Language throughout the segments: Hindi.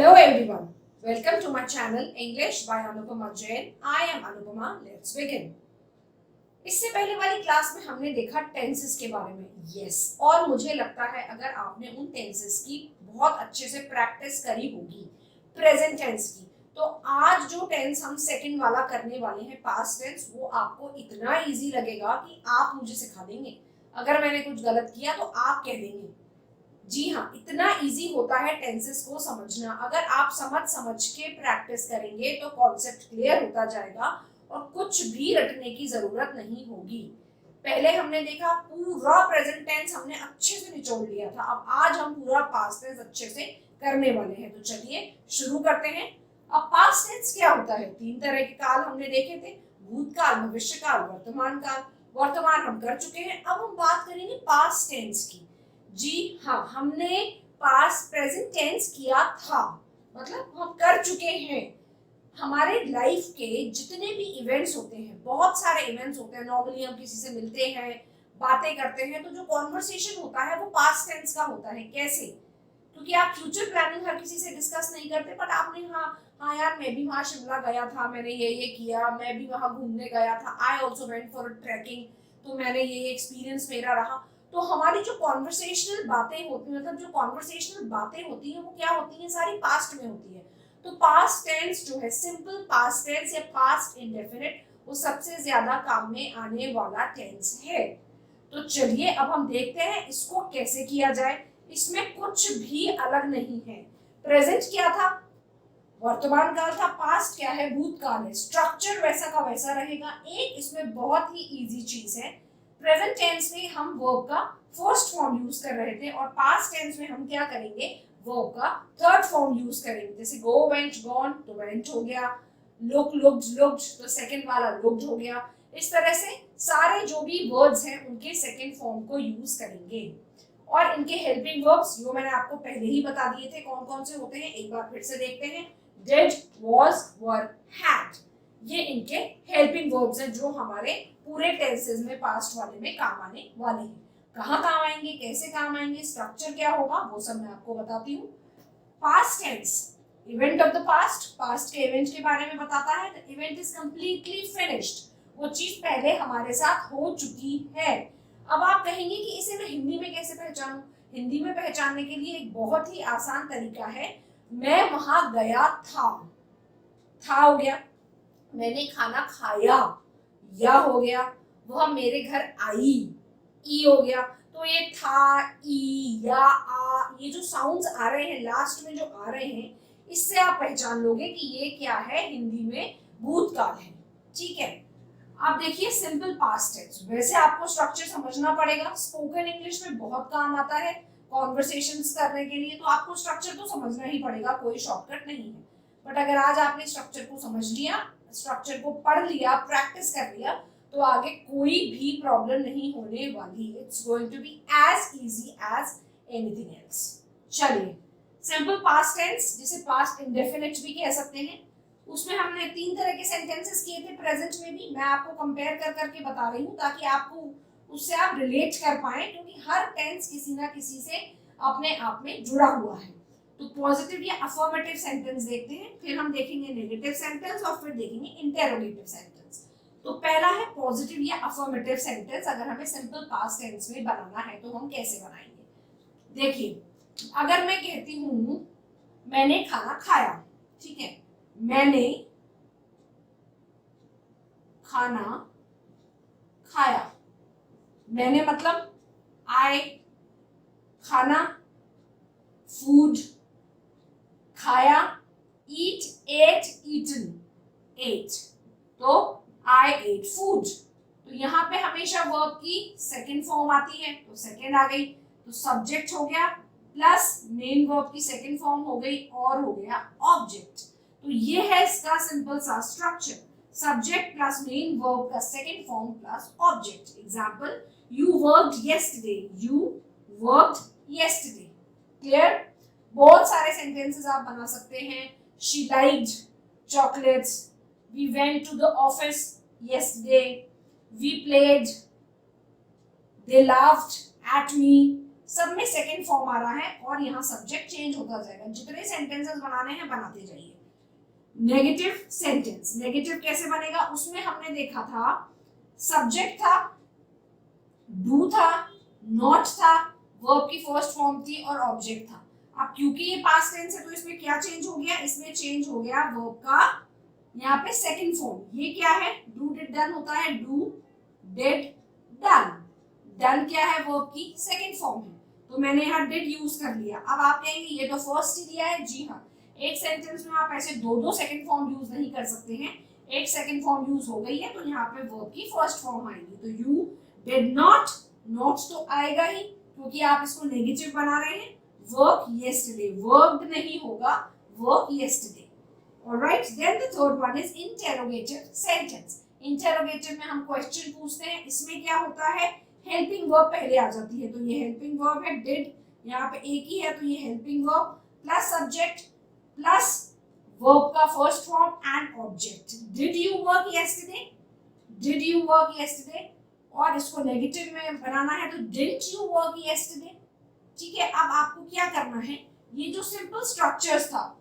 Hello everyone, welcome to my channel English by Anupama Jain. I am Anupama. Let's begin. इससे पहले वाली क्लास में हमने देखा टेंसेस के बारे में. यस, और मुझे लगता है अगर आपने उन टेंसेस की बहुत अच्छे से प्रैक्टिस करी होगी प्रेजेंट टेंस की, तो आज जो टेंस हम सेकंड वाला करने वाले हैं पास्ट टेंस, वो आपको इतना इजी लगेगा कि आप मुझे सिखा देंगे. अगर मैंने कुछ गलत किया तो आप कह देंगे. जी हाँ, इतना इजी होता है टेंसेस को समझना. अगर आप समझ के प्रैक्टिस करेंगे तो कॉन्सेप्ट क्लियर होता जाएगा और कुछ भी रटने की जरूरत नहीं होगी. पहले हमने देखा पूरा प्रेजेंट टेंस हमने अच्छे से निचोड़ लिया था. अब आज हम पूरा पास्ट टेंस अच्छे से करने वाले हैं. तो चलिए शुरू करते हैं. अब पास्ट टेंस क्या होता है? 3 तरह के काल हमने देखे थे: भूतकाल, भविष्यकाल, वर्तमान काल. वर्तमान हम कर चुके हैं. अब हम बात करेंगे पास्ट टेंस की. जी हाँ, हमने पास्ट प्रेजेंट टेंस किया था, मतलब हम कर चुके हैं. हमारे लाइफ के जितने भी इवेंट्स होते हैं, बहुत सारे इवेंट्स होते हैं. नॉर्मली हम किसी से मिलते हैं, बातें करते हैं, तो जो कॉन्वर्सेशन होता है वो पास्ट टेंस का होता है. कैसे? क्योंकि आप फ्यूचर प्लानिंग हर किसी से डिस्कस नहीं करते, बट आपने हाँ यार मैं भी वहाँ शिमला गया था, मैंने ये किया, मैं भी वहाँ घूमने गया था, I also went for trekking, तो मैंने ये एक्सपीरियंस मेरा रहा. तो हमारी जो कॉन्वर्सेशनल बातें होती हैं, मतलब जो कॉन्वर्सेशनल बातें होती हैं, वो क्या होती हैं? सारी पास्ट में होती है. तो पास्ट टेंस जो है, सिंपल पास्ट टेंस या पास्ट इंडेफिनिट, वो सबसे ज्यादा काम में आने वाला टेंस है. तो चलिए अब हम देखते हैं इसको कैसे किया जाए. इसमें कुछ भी अलग नहीं है. प्रेजेंट क्या था? वर्तमान काल था. पास्ट क्या है? भूतकाल है. स्ट्रक्चर वैसा का वैसा रहेगा. एक इसमें बहुत ही इजी चीज है, प्रेजेंट टेंस में हम वर्ब का फर्स्ट फॉर्म यूज कर रहे थे, और पास्ट टेंस में हम क्या करेंगे? वर्ब का थर्ड फॉर्म यूज करेंगे. जैसे गो, वेंट, गॉन, तो वेंट हो गया. लुक, लुक्ड, लुक्ड, तो सेकंड वाला लुक्ड हो गया. इस तरह से सारे जो भी वर्ड्स हैं उनके सेकंड फॉर्म को यूज करेंगे. और इनके हेल्पिंग वर्ब्स जो मैंने आपको पहले ही बता दिए थे कौन कौन से होते हैं, एक बार फिर से देखते हैं. डिड, वाज, वर, हैड, ये इनके हेल्पिंग वर्ब्स हैं जो हमारे पूरे टेंसेस में पास्ट वाले में काम आने वाले हैं. कहाँ काम आएंगे, कैसे काम आएंगे, स्ट्रक्चर क्या होगा, वो सब मैं आपको बताती हूँ. Past tense, event of the past, past के इवेंट के बारे में बताता है. The event is completely finished, वो चीज पहले हमारे साथ हो चुकी है. अब आप कहेंगे कि इसे मैं हिंदी में कैसे पहचानूं? हिंदी में पहचानने के लिए एक बहुत ही आसान तरीका है. मैं वहां गया था हो गया. मैंने खाना खाया, या हो गया. वह मेरे घर आई, ई हो गया. तो ये था, ई, या, आ, ये जो साउंड्स आ रहे हैं लास्ट में जो आ रहे हैं, इससे आप पहचान लोगे कि ये क्या है, हिंदी में भूतकाल है. ठीक है. आप देखिए सिंपल पास्ट टेंस, वैसे आपको स्ट्रक्चर समझना पड़ेगा. स्पोकन इंग्लिश में बहुत काम आता है कॉन्वर्सेशंस करने के लिए, तो आपको स्ट्रक्चर तो समझना ही पड़ेगा, कोई शॉर्टकट नहीं है. बट अगर आज आपने स्ट्रक्चर को समझ लिया, स्ट्रक्चर को पढ़ लिया, प्रैक्टिस कर लिया, तो आगे कोई भी प्रॉब्लम नहीं होने वाली. It's going to be as easy as anything else. चलिए, सिंपल पास्ट टेंस जिसे पास्ट इंडेफिनिट भी कह सकते हैं, उसमें हमने 3 तरह के सेंटेंसेस किए थे. प्रेजेंट में भी मैं आपको कंपेयर कर करके बता रही हूँ ताकि आपको उससे आप रिलेट कर पाए, क्योंकि हर टेंस किसी ना किसी से अपने आप में जुड़ा हुआ है. तो पॉजिटिव या अफर्मेटिव सेंटेंस देखते हैं, फिर हम देखेंगे नेगेटिव सेंटेंस, और फिर देखेंगे इंटेरोगेटिव सेंटेंस. तो पहला है पॉजिटिव या अफर्मेटिव सेंटेंस. अगर हमें सिंपल पास्ट टेंस में बनाना है तो हम कैसे बनाएंगे? देखिए, अगर मैं कहती हूँ मैंने खाना खाया, ठीक है, मैंने खाना खाया. मैंने मतलब आई, खाना, फूड, खाया, eat, ate, eaten, ate. तो I ate food. तो यहाँ पे हमेशा वर्ब की सेकंड फॉर्म आती है, तो सेकंड आ गई. तो सब्जेक्ट हो गया प्लस मेन वर्ब की सेकंड फॉर्म हो गई, और हो गया ऑब्जेक्ट. तो ये है इसका सिंपल सा structure. Subject plus main verb का second form plus object. Example, you worked yesterday, you worked yesterday. Clear? बहुत सारे सेंटेंसेस आप बना सकते हैं. She liked chocolates. We went to the office yesterday. We played. They laughed at me. सब में सेकंड फॉर्म आ रहा है और यहाँ सब्जेक्ट चेंज होता जाएगा। जितने सेंटेंसेस बनाने हैं बनाते जाइए। नेगेटिव सेंटेंस, नेगेटिव कैसे बनेगा, उसमें हमने देखा था सब्जेक्ट था, डू था, नॉट था, वर्ब की फर्स्ट फॉर्म थी और ऑब्जेक्ट था। अब क्योंकि ये पास्ट टेंस है तो इसमें क्या चेंज हो गया, इसमें चेंज हो गया वर्ब का यहाँ पे सेकंड फॉर्म। ये क्या है, डू डिड डन होता है, डू डिड डन। डन क्या है, वर्ब की सेकंड फॉर्म है, तो मैंने यहाँ डिड यूज कर लिया। अब आप कहेंगे ये तो फर्स्ट ही दिया है। जी हाँ, एक सेंटेंस में आप ऐसे दो सेकंड फॉर्म यूज नहीं कर सकते हैं। एक सेकंड फॉर्म यूज हो गई है तो यहाँ पे वर्ब की फर्स्ट फॉर्म आएगी। तो यू डिड नॉट, नॉट तो आएगा ही क्योंकि आप इसको नेगेटिव बना रहे हैं। वर्क येस्टरडे, वर्कड नहीं होगा, work yesterday. Alright, then the third one is interrogative sentence. Interrogative में हम क्वेश्चन पूछते हैं। इसमें क्या होता है, हेल्पिंग वर्ब पहले आ जाती है, तो ये हेल्पिंग वर्ब है, डिड यहाँ पे एक ही है तो ये helping verb plus subject plus verb का first form and object. Did you work yesterday, did you work yesterday. और इसको नेगेटिव में बनाना है तो डिडंट यू वर्क येस्टरडे। ठीक है, अब आपको क्या करना है, ये जो सिंपल स्ट्रक्चर्स था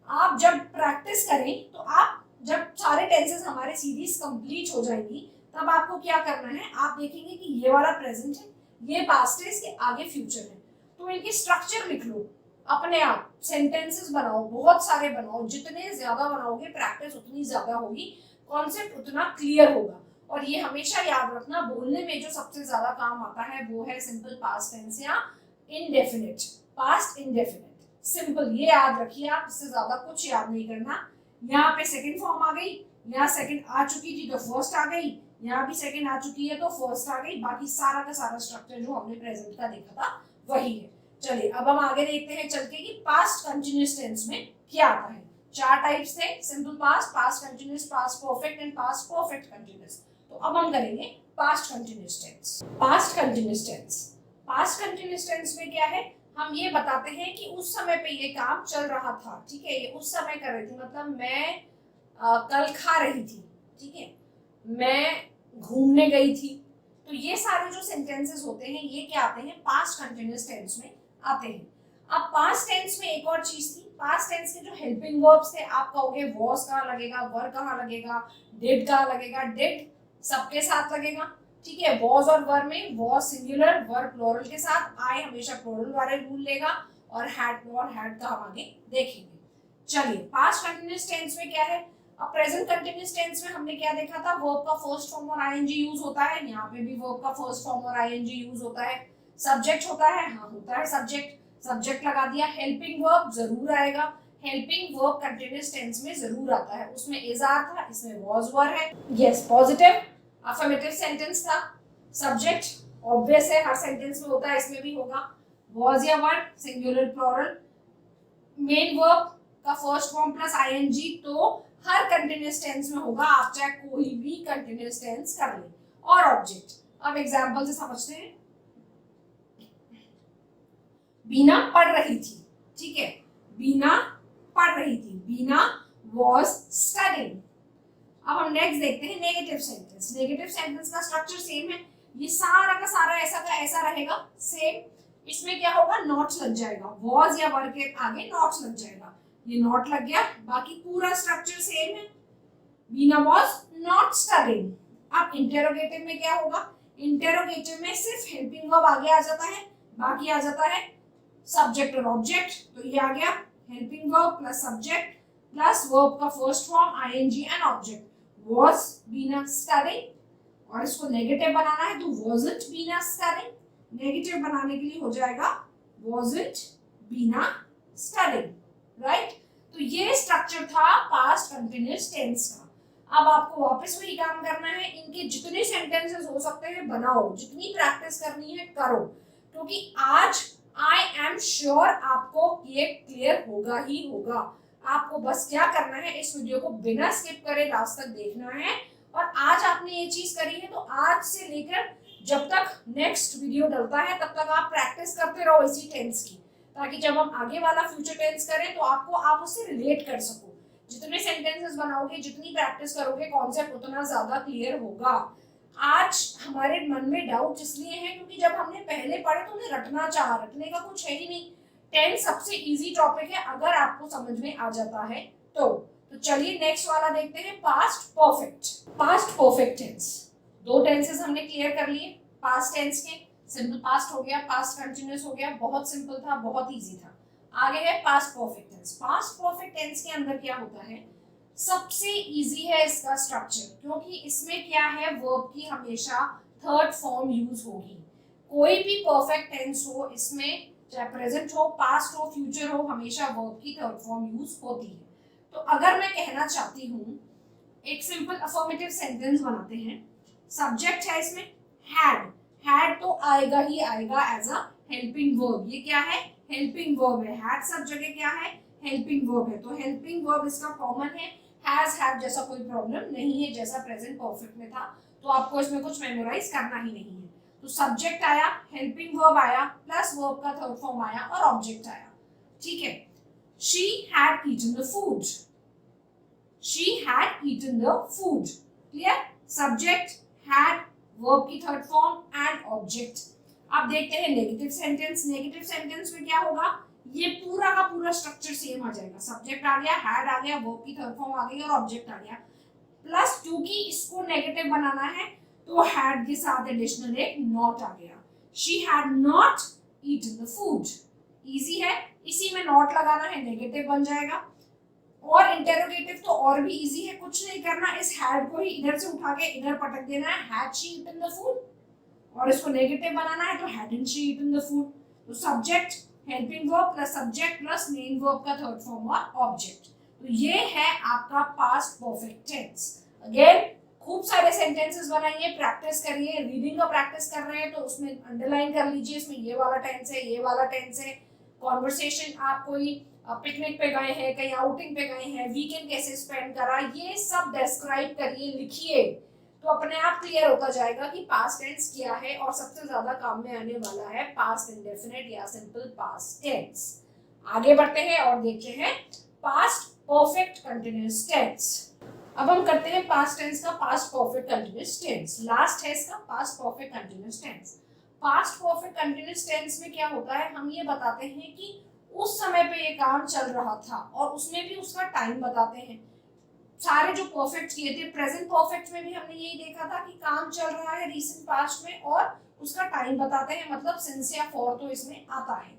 आप जब प्रैक्टिस करें तो आप जब सारे टेंसेस हमारे सीरीज कंप्लीट हो जाएंगी तब आपको क्या करना है, आप देखेंगे कि ये वाला प्रेजेंट है, ये पास्ट है, इसके आगे फ्यूचर है, तो इनकी स्ट्रक्चर लिख लो अपने आप। सेंटेंसेस बनाओ, बहुत सारे बनाओ, जितने ज्यादा बनाओगे प्रैक्टिस उतनी ज्यादा होगी, कॉन्सेप्ट उतना क्लियर होगा। और ये हमेशा याद रखना, बोलने में जो सबसे ज्यादा काम आता है वो है सिंपल पास्ट टेंस या इंडेफिनिट, पास्ट इंडेफिनिट। सिंपल ये याद रखिए आप, इससे ज्यादा कुछ याद नहीं करना। यहाँ पे सेकंड फॉर्म आ गई, यहाँ सेकंड आ चुकी थी तो फर्स्ट आ गई, यहाँ भी सेकंड आ चुकी है तो फर्स्ट आ गई। बाकी सारा का सारा स्ट्रक्चर जो हमने प्रेजेंट का देखा था वही है। चलिए अब हम आगे देखते हैं चल के कि पास्ट कंटिन्यूअस टेंस में क्या आता है। चार टाइप्स थे, simple past, past continuous, past perfect and past perfect continuous. तो अब हम करेंगे past continuous tense. Past continuous tense, past continuous tense में क्या है, हम ये बताते हैं कि उस समय पे ये काम चल रहा था। ठीक है, ये उस समय कर रही थी, मतलब मैं कल खा रही थी, ठीक है, मैं घूमने गई थी। तो ये सारे जो सेंटेंसेस होते हैं ये क्या आते हैं, पास्ट कंटिन्यूअस टेंस में आते हैं। अब पास्ट टेंस में एक और चीज थी, पास्ट टेंस के जो हेल्पिंग वर्ब्स थे, आप कहोगे वॉज कहाँ लगेगा, वर कहाँ लगेगा, डिड कहाँ लगेगा। डिड सबके साथ लगेगा, ठीक है, वॉज और वर में वॉज सिंगुलर, वर प्लूरल के साथ, आई हमेशा प्लूरल वाले रूल लेगा, और हैड का हम आगे देखेंगे। चलिए पास्ट कंटिन्यूअस टेंस में क्या है, अब प्रेजेंट कंटिन्यूअस टेंस में हमने क्या देखा था, वर्ब का फर्स्ट फॉर्म और आईएनजी यूज होता है। यहाँ पे भी वर्ब का फर्स्ट फॉर्म और आईएनजी यूज होता है। सब्जेक्ट होता है, हाँ होता है सब्जेक्ट, सब्जेक्ट लगा दिया। हेल्पिंग वर्ब जरूर आएगा, हेल्पिंग वर्ब कंटिन्यूअस टेंस में जरूर आता है, उसमें इज आर था, इसमें वाज वर है। यस, पॉजिटिव अफर्मेटिव सेंटेंस था। सब्जेक्ट ऑब्वियस है, हर सेंटेंस में होता है, इसमें भी होगा। वाज या वर सिंगुलर प्लूरल, मेन वर्ब का फर्स्ट फॉर्म प्लस आईएनजी तो हर कंटिन्यूअस टेंस में होगा, आप चाहे कोई भी कंटिन्यूअस टेंस कर ले। और ऑब्जेक्ट, अब एग्जांपल से समझते हैं। बीना पढ़ रही थी, ठीक है, बीना पढ़ रही थी, बीना वाज स्टडीइंग। अब हम नेक्स्ट देखते हैं नेगेटिव सेंटेंस। नेगेटिव सेंटेंस का स्ट्रक्चर सेम है, ये सारा का सारा ऐसा का ऐसा रहेगा सेम। इसमें क्या होगा, नॉट लग जाएगा, वाज या वर के आगे नॉट लग जाएगा, ये नॉट लग गया, बाकी पूरा स्ट्रक्चर सेम है। बीना वाज नॉट स्टडीइंग। अब इंटेरोगेटिव में क्या होगा, इंटेरोगेटिव में सिर्फ हेल्पिंग वर्ब आगे आ जाता है, बाकी आ जाता है सब्जेक्ट और ऑब्जेक्ट। तो ये आ गया helping verb plus subject plus verb का first form ING and object. was Bina studying, और इसको नेगेटिव बनाना है तो wasn't बीना studying। नेगेटिव बनाने के लिए हो जाएगा wasn't बीना studying, राइट। तो ये स्ट्रक्चर था पास्ट कंटिन्यूअस टेंस का। अब आपको वापस वही काम करना है, इनके जितने सेंटेंसेस हो सकते हैं बनाओ, जितनी प्रैक्टिस करनी है करो, क्योंकि आज आई एम श्योर आपको ये क्लियर होगा ही होगा। आपको बस क्या करना है, इस वीडियो को बिना स्किप करे लास्ट तक देखना है। और आज आपने ये चीज करी है तो आज से लेकर जब तक नेक्स्ट वीडियो डलता है तब तक आप प्रैक्टिस करते रहो इसी टेंस की, ताकि जब हम आगे वाला फ्यूचर टेंस करें तो आप उससे रिलेट कर सको। जितने सेंटेंसेस बनाओगे, जितनी प्रैक्टिस करोगे, कॉन्सेप्ट उतना ज्यादा क्लियर होगा। आज हमारे मन में डाउट इसलिए है क्योंकि जब हमने पहले पढ़े तो उन्हें रटने का कुछ है ही नहीं। टेंस सबसे इजी टॉपिक है अगर आपको समझ में आ जाता है तो चलिए नेक्स्ट वाला देखते हैं, past perfect. Past perfect tense, दो टेंसेस हमने क्लियर कर लिए पास्ट टेंस के। सिंपल पास्ट हो गया, पास्ट कंटिन्यूअस हो गया, बहुत सिंपल था, बहुत इजी था। आगे है past perfect tense. Past perfect tense के अंदर क्या होता है, सबसे इजी है इसका स्ट्रक्चर, क्योंकि इसमें क्या है, वर्ब की हमेशा थर्ड फॉर्म यूज होगी। कोई भी परफेक्ट टेंस हो, इसमें चाहे प्रेजेंट हो, पास्ट हो, फ्यूचर हो, हमेशा वर्ब की थर्ड फॉर्म यूज होती है। तो अगर मैं कहना चाहती हूँ, एक सिंपल अफर्मेटिव सेंटेंस बनाते हैं। सब्जेक्ट है इसमें हैड, हैड तो आएगा ही आएगा एज अ हेल्पिंग वर्ब। ये क्या है, हेल्पिंग वर्ब है। हैड सब जगह क्या है, हेल्पिंग वर्ब है, तो हेल्पिंग वर्ब इसका कॉमन है। हैज हैव जैसा कोई प्रॉब्लम नहीं है, जैसा प्रेजेंट परफेक्ट में था, तो आपको इसमें कुछ मेमोराइज करना ही नहीं है। तो सब्जेक्ट आया, हेल्पिंग वर्ब आया, प्लस वर्ब का थर्ड फॉर्म आया और ऑब्जेक्ट आया। ठीक है, she had eaten the food, she had eaten the food. Clear, subject, had, verb की थर्ड फॉर्म एंड ऑब्जेक्ट। अब देखते हैं नेगेटिव सेंटेंस। नेगेटिव सेंटेंस में क्या होगा, ये पूरा का पूरा स्ट्रक्चर सेम आ जाएगा। सब्जेक्ट आ गया, हैड आ गया, वर्ब की थर्ड फॉर्म आ गई और ऑब्जेक्ट आ गया। प्लस क्योंकि इसको नेगेटिव बनाना है तो हैड के साथ एडिशनल एक नॉट आ गया। She had not eaten the food. Easy है, इसी में नॉट लगाना है, नेगेटिव बन जाएगा। और इंटेरोगेटिव तो और भी इजी है, कुछ नहीं करना, इस हैड को ही इधर से उठा के इधर पटक देना है, had she eaten the food, और इसको नेगेटिव बनाना है तो hadn't she eaten the food. तो subject, helping verb plus subject plus main verb का थर्ड फॉर्म और ऑब्जेक्ट। तो ये है आपका पास्ट परफेक्ट टेंस। अगेन खूब सारे सेंटेंसेस बनाइए, प्रैक्टिस करिए। रीडिंग का प्रैक्टिस कर रहे हैं तो उसमें अंडरलाइन कर लीजिए, इसमें ये वाला टेंस है, ये वाला टेंस है। कॉन्वर्सेशन, आप कोई पिकनिक पे गए हैं, कहीं आउटिंग पे गए हैं, वीकेंड कैसे स्पेंड करा, ये सब डिस्क्राइब करिए, लिखिए, तो अपने आप क्लियर होता जाएगा कि पास्ट टेंस क्या है। और सबसे ज्यादा काम में आने वाला है पास्ट इंडेफिनिट या सिंपल पास्ट टेंस। आगे बढ़ते हैं और देखते हैं पास्ट परफेक्ट कंटीन्यूअस टेंस। अब हम करते हैं पास्ट टेंस का past perfect continuous tense. Last है इसका past perfect continuous tense. Past perfect continuous tense में क्या होता है, हम ये बताते हैं कि उस समय पे ये काम चल रहा था और उसमें भी उसका टाइम बताते हैं। सारे जो परफेक्ट किए थे, प्रेजेंट परफेक्ट में भी हमने यही देखा था कि काम चल रहा है रीसेंट पास्ट में और उसका टाइम बताते हैं, मतलब सिंस या फॉर तो इसमें आता है।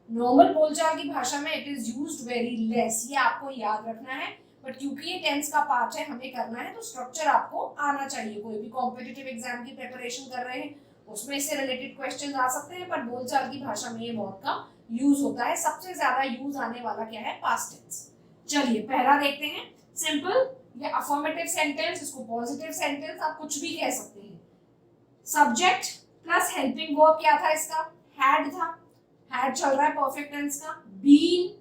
नॉर्मल बोलचाल की भाषा में it is used very less, ये आपको याद रखना है। बट क्योंकि ये टेंस का पार्ट है, हमें करना है, तो स्ट्रक्चर आपको आना चाहिए। कोई भी कॉम्पिटिटिव एग्जाम की प्रिपरेशन कर रहे हैं उसमें इससे रिलेटेड क्वेश्चन आ सकते हैं, पर बोलचाल की भाषा में ये बहुत कम यूज होता है। सबसे ज्यादा यूज आने वाला क्या है, पास्ट टेंस। चलिए पहला देखते हैं, सिंपल या अफर्मेटिव सेंटेंस, इसको पॉजिटिव सेंटेंस आप कुछ भी कह सकते हैं। सब्जेक्ट प्लस हेल्पिंग वर्ब क्या था इसका, हैड था, हैड चल रहा है परफेक्ट टेंस का। बीन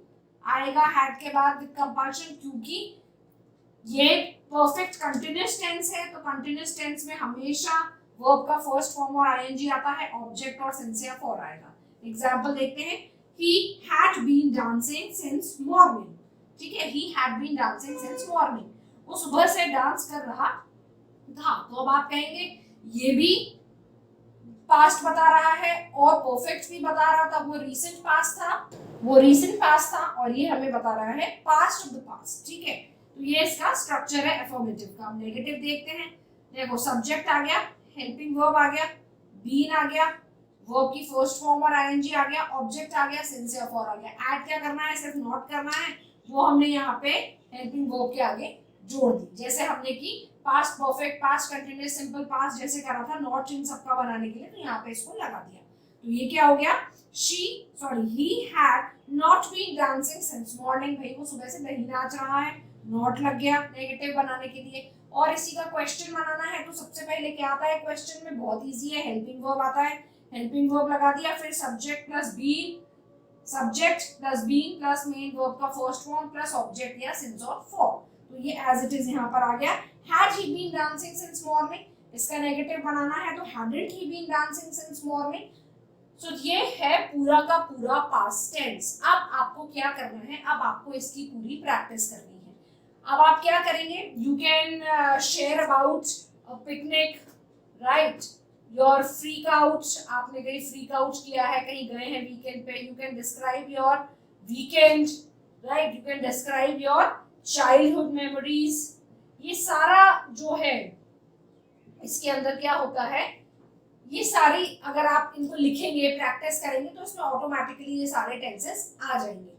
आएगा हैड के बाद विद कंपल्शन, क्योंकि ये परफेक्ट कंटीन्यूअस टेंस है, तो कंटीन्यूअस टेंस में हमेशा वर्ब का फर्स्ट फॉर्म और आईएनजी आता है, ऑब्जेक्ट और सिंस या फॉर आएगा। एग्जांपल देखते हैं, he had been dancing since morning। ठीक है, he had been dancing since morning, वो सुबह से डांस कर रहा था। तो अब आप कहेंगे ये भी पास्ट बता रहा है और परफेक्ट भी बता रहा था, वो रीसेंट पास्ट था, वो रीसेंट पास्ट था, और ये हमें बता रहा है पास्ट ऑफ द पास्ट। ठीक है, तो ये इसका स्ट्रक्चर है अफर्मेटिव का। अब नेगेटिव देखते हैं। देखो सब्जेक्ट आ गया, हेल्पिंग वर्ब आ गया, बीन आ गया, वर्ब की फर्स्ट फॉर्म और आईएनजी आ गया, ऑब्जेक्ट आ गया, सिंस या फॉर आ गया। ऐड क्या करना है, सिर्फ नॉट करना है, वो हमने यहाँ पे हेल्पिंग वर्ब के आगे जोड़ दी, जैसे हमने की past perfect, past continuous, simple past जैसे करा था, नॉट इन सबका बनाने के लिए, तो यहाँ पे इसको लगा दिया। तो ये क्या हो गया, he had not been dancing since morning। भाई वो सुबह से नहीं नाच रहा है, नॉट लग गया नेगेटिव बनाने के लिए। और इसी का क्वेश्चन बनाना है तो सबसे पहले क्या आता है क्वेश्चन में, बहुत इजी है, हेल्पिंग वर्ब आता है, हेल्पिंग वर्ब लगा दिया, फिर subject plus been, subject plus been plus main verb का फर्स्ट फॉर्म प्लस ऑब्जेक्ट या सिंस और फॉर। तो ये एज इट इज यहाँ पर आ गया। had he been dancing since morning, इसका नेगेटिव बनाना है तो hadn't he been dancing since morning। सो ये है पूरा का पूरा पास्ट टेंस। अब आपको क्या करना है, अब आपको इसकी पूरी प्रैक्टिस करनी है। अब आप क्या करेंगे, you can share about picnic right. Your freak out, आपने कहीं फ्रीक आउट किया है, कहीं गए हैं वीकेंड पे, you can describe your weekend, right. You can describe your childhood memories. ये सारा जो है इसके अंदर क्या होता है, ये सारी अगर आप इनको लिखेंगे, प्रैक्टिस करेंगे तो इसमें ऑटोमेटिकली ये सारे टेंसेस आ जाएंगे।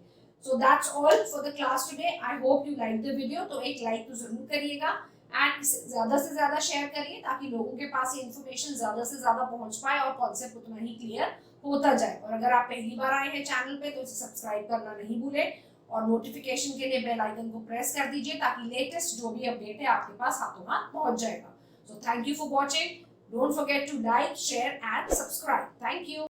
So that's all for the class today. I hope you like the video. तो एक लाइक तो जरूर करिएगा एंड इसे ज्यादा से ज्यादा शेयर करिए ताकि लोगों के पास ये इन्फॉर्मेशन ज्यादा से ज्यादा पहुंच पाए और कॉन्सेप्ट उतना ही क्लियर होता जाए। और अगर आप पहली बार आए हैं चैनल पे तो इसे सब्सक्राइब करना नहीं भूलें और नोटिफिकेशन के लिए बेल आइकन को प्रेस कर दीजिए ताकि लेटेस्ट जो भी अपडेट है आपके पास हाथों हाथ पहुंच जाएगा। So thank you for watching. Don't forget to like, share and subscribe. Thank you.